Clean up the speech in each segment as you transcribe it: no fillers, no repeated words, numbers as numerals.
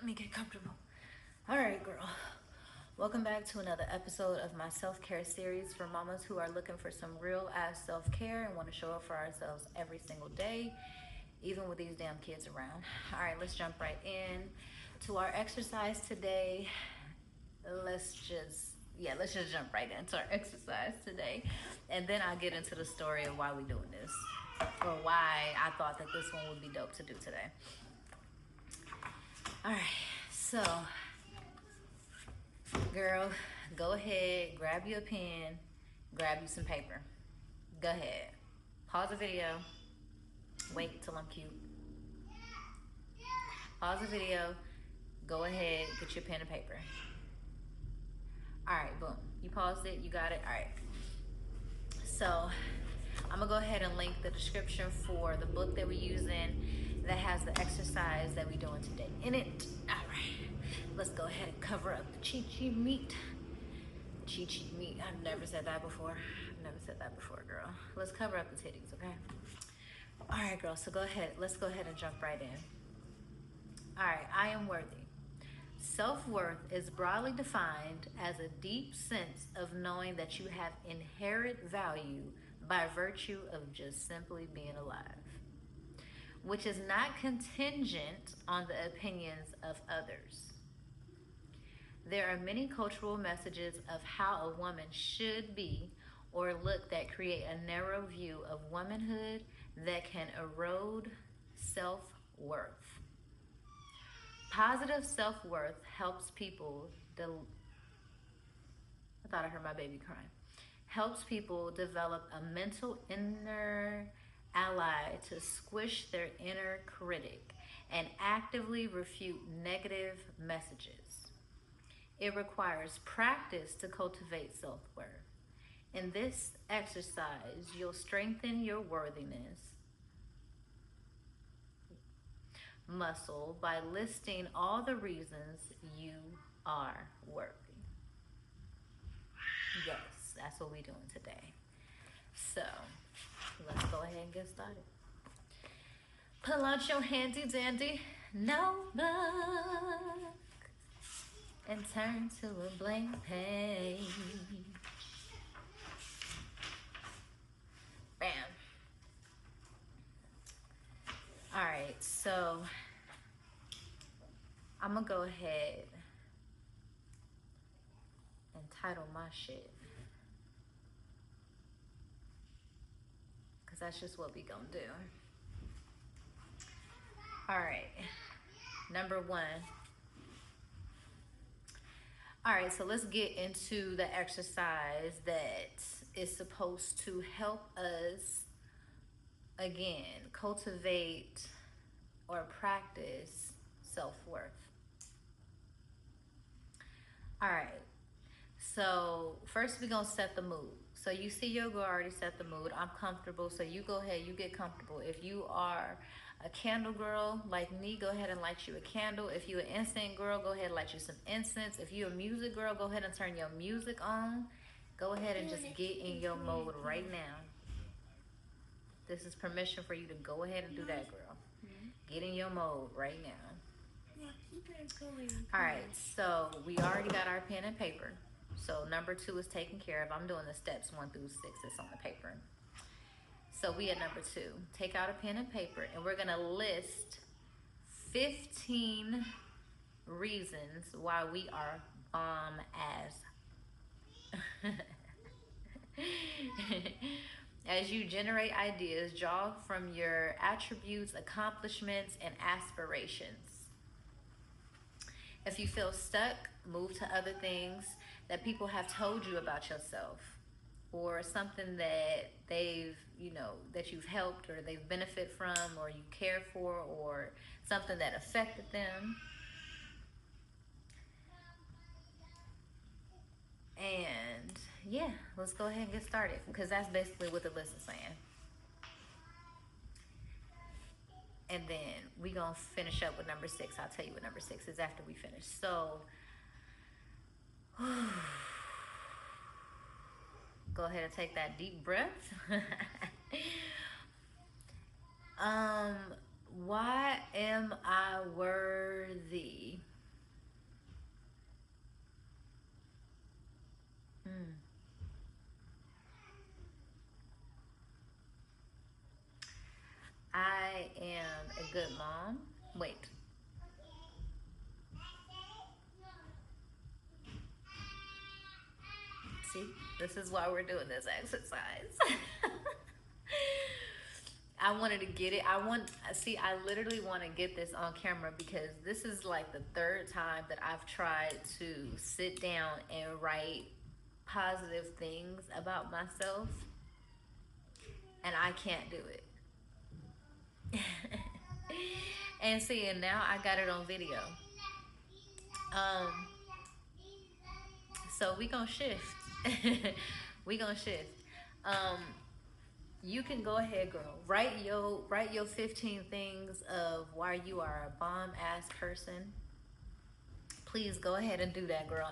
me get comfortable. All right, girl. Welcome back to another episode of my self-care series for mamas who are looking for some real ass self-care and want to show up for ourselves every single day, even with these damn kids around. All right, let's jump right in to our exercise today. Let's just jump right into our exercise today, and then I'll get into the story of why we're doing this, or why I thought that this one would be dope to do today. All right, so girl, go ahead, grab you a pen, grab you some paper. Go ahead, pause the video, wait till I'm cute. Pause the video, go ahead, get your pen and paper. All right, boom. You paused it, you got it. All right. So I'm gonna go ahead and link the description for the book that we're using that has the exercise that we're doing today in it. All right, let's go ahead and cover up the chi-chi meat. Chi-chi meat, I've never said that before. I've never said that before, girl. Let's cover up the titties, okay? All right, girl, so go ahead. Let's go ahead and jump right in. All right, I am worthy. Self-worth is broadly defined as a deep sense of knowing that you have inherent value by virtue of just simply being alive, which is not contingent on the opinions of others. There are many cultural messages of how a woman should be or look that create a narrow view of womanhood that can erode self-worth. Positive self-worth helps people I thought I heard my baby crying. Helps people develop a mental inner ally to squish their inner critic and actively refute negative messages. It requires practice to cultivate self-worth. In this exercise, you'll strengthen your worthiness muscle by listing all the reasons you are worthy. Yes, that's what we're doing today. So let's go ahead and get started. Pull out your handy dandy notebook and turn to a blank page. Bam. All right, so I'm gonna go ahead and title my shit, because that's just what we gonna do. All right, number one. All right, so let's get into the exercise that is supposed to help us, again, cultivate or practice self-worth. All right, so first we're gonna set the mood. So you see your girl already set the mood. I'm comfortable, so you go ahead, you get comfortable. If you are a candle girl like me, go ahead and light you a candle. If you an incense girl, go ahead and light you some incense. If you a music girl, go ahead and turn your music on. Go ahead and just get in your mode right now. This is permission for you to go ahead and do that, girl. Get in your mode right now. All right, so we already got our pen and paper. So number 2 is taken care of. I'm doing the steps 1 through 6. It's on the paper. So we at number 2. Take out a pen and paper, and we're gonna list 15 reasons why we are bomb ass. As you generate ideas, draw from your attributes, accomplishments, and aspirations. If you feel stuck, move to other things that people have told you about yourself, or something that they've, that you've helped or they've benefit from or you care for, or something that affected them. And yeah, let's go ahead and get started, because that's basically what the list is saying. And then we gonna finish up with number 6. I'll tell you what number 6 is after we finish. So go ahead and take that deep breath. Why am I worthy? Mm. I am a good mom. Wait. See, this is why we're doing this exercise. I wanted to get it. I literally want to get this on camera because this is like the third time that I've tried to sit down and write positive things about myself, and I can't do it. And see, and now I got it on video. Um, so we gonna shift. We gonna shift. Um, you can go ahead, girl. Write your 15 things of why you are a bomb ass person. Please go ahead and do that, girl.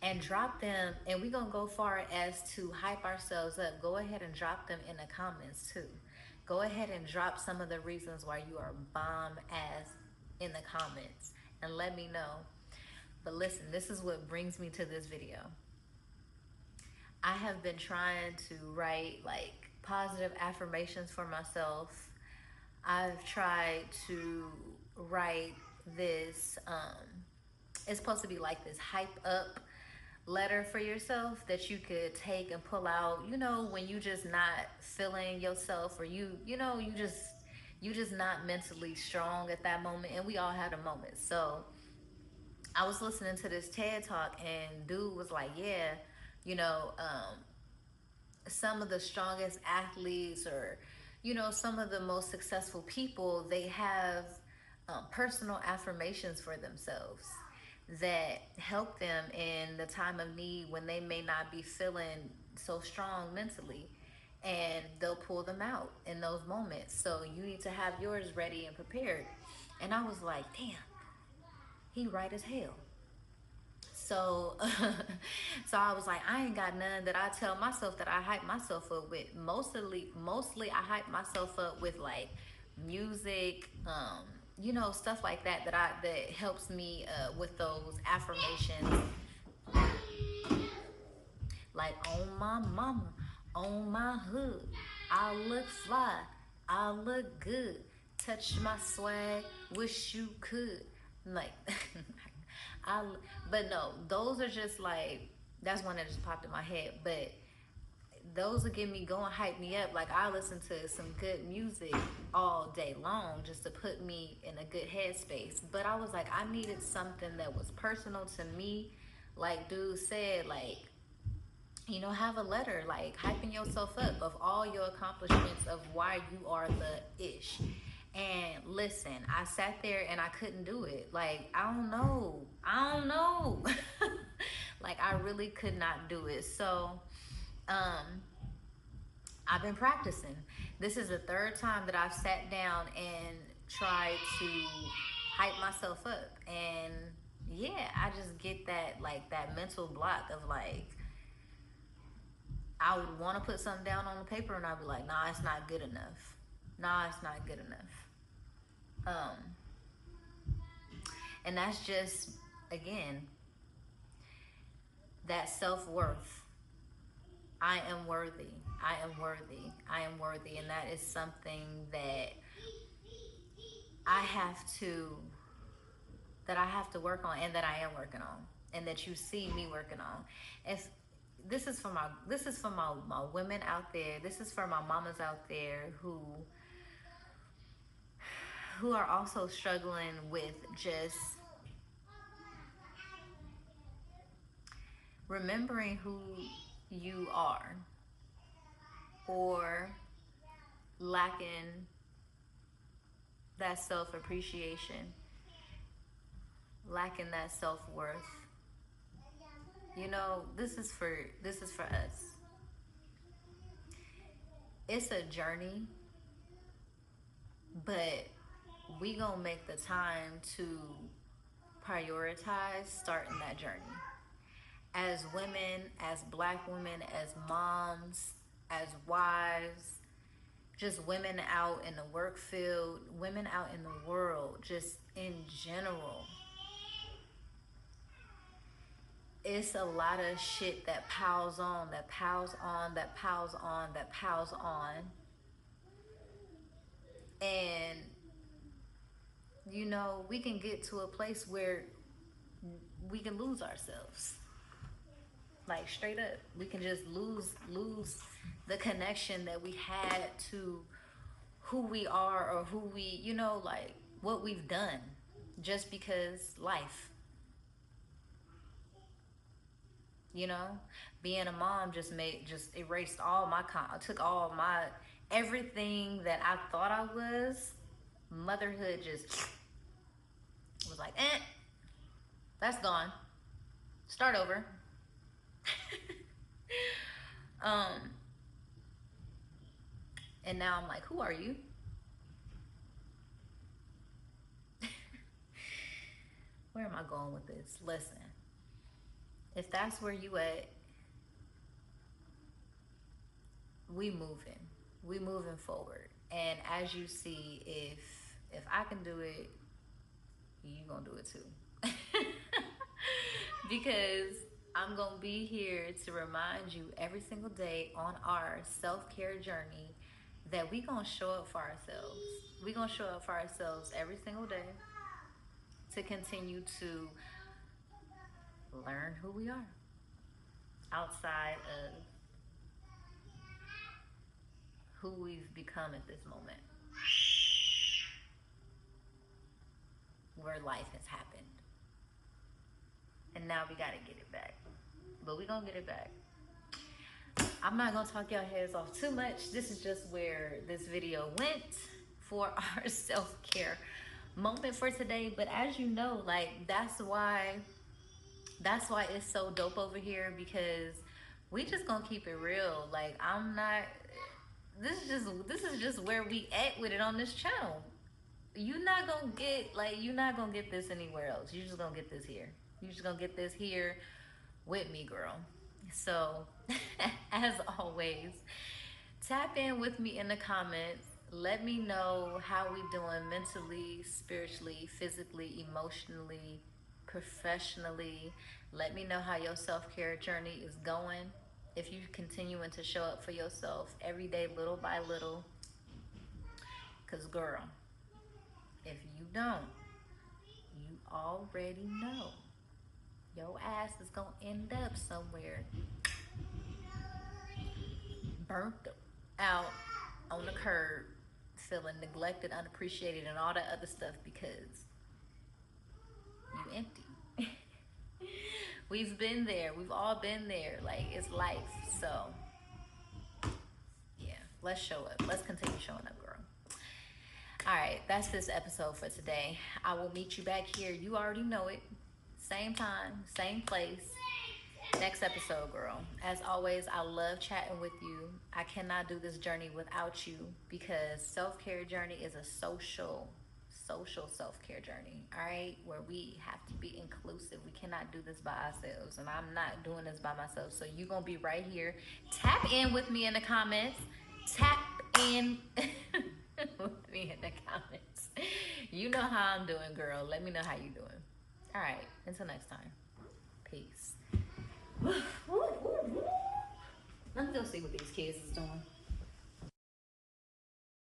And drop them, and we gonna go far as to hype ourselves up. Go ahead and drop them in the comments too. Go ahead and drop some of the reasons why you are bomb ass in the comments and let me know. But listen, this is what brings me to this video. I have been trying to write like positive affirmations for myself. I've tried to write this, it's supposed to be like this hype up letter for yourself that you could take and pull out, when you just not feeling yourself, or you just not mentally strong at that moment. And we all had a moment. So I was listening to this TED talk, and dude was like, yeah, you know, um, some of the strongest athletes, or some of the most successful people, they have personal affirmations for themselves that help them in the time of need when they may not be feeling so strong mentally, and they'll pull them out in those moments. So you need to have yours ready and prepared. And I was like, damn, he right as hell. So, so I was like, I ain't got none that I tell myself that I hype myself up with. Mostly I hype myself up with like music, stuff like that that helps me with those affirmations, like on my mama, on my hood, I look fly, I look good. Touch my swag, wish you could. Like, I. But no, those are just like, that's one that just popped in my head. But those will get me going, hype me up. Like, I listen to some good music all day long just to put me in a good headspace. But I was like, I needed something that was personal to me. Like dude said, like, have a letter, like hyping yourself up of all your accomplishments of why you are the ish. And listen, I sat there and I couldn't do it. Like, I don't know. I don't know. Like, I really could not do it. So, um, I've been practicing. This is the third time that I've sat down and tried to hype myself up. And yeah, I just get that, like, that mental block of like, I would want to put something down on the paper and I'd be like, nah, it's not good enough. Nah, it's not good enough. Um, and that's just, again, that self-worth. I am worthy. I am worthy. I am worthy. And that is something that I have to work on, and that I am working on, and that you see me working on. If this is for my women out there. This is for my mamas out there who are also struggling with just remembering who you are, or lacking that self-appreciation, lacking that self-worth. This is for us. It's a journey, but we gonna make the time to prioritize starting that journey. As women, as black women, as moms, as wives, just women out in the work field, women out in the world, just in general. it's a lot of shit that piles on, that piles on, that piles on, that piles on. And, you know, we can get to a place where we can lose ourselves. Like, straight up. We can just lose the connection that we had to who we are, or who we, you know, like what we've done, just because life. You know, being a mom just erased all my took all my everything that I thought I was. Motherhood just was like, that's gone. Start over. um, and now I'm like, who are you? Where am I going with this? Listen, if that's where you at, we moving forward. And as you see, if I can do it, you gonna do it too. Because I'm gonna be here to remind you every single day on our self-care journey that we gonna show up for ourselves. We gonna show up for ourselves every single day to continue to learn who we are outside of who we've become at this moment, where life has happened. And now we gotta get it back. But we gonna get it back. I'm not gonna talk y'all heads off too much. This is just where this video went for our self-care moment for today. But as you know, like, that's why it's so dope over here, because we just gonna keep it real. Like, I'm not, this is just where we at with it on this channel. You're not gonna get this anywhere else. You're just gonna get this here. You're just gonna get this here with me, girl. So, as always, tap in with me in the comments. Let me know how we doing mentally, spiritually, physically, emotionally, professionally. Let me know how your self-care journey is going. If you're continuing to show up for yourself every day, little by little. Because, girl, if you don't, you already know. Your ass is gonna end up somewhere burnt out on the curb, feeling neglected, unappreciated, and all that other stuff, because you empty. We've been there. We've all been there. Like, it's life. So, yeah, let's show up. Let's continue showing up, girl. All right, that's this episode for today. I will meet you back here. You already know it. Same time, same place. Next episode, girl. As always, I love chatting with you. I cannot do this journey without you, because self-care journey is a social self-care journey, all right? Where we have to be inclusive. We cannot do this by ourselves, and I'm not doing this by myself. So you're going to be right here. Tap in with me in the comments. Tap in with me in the comments. You know how I'm doing, girl. Let me know how you doing. All right, until next time. Peace. Let's go see what these kids is doing.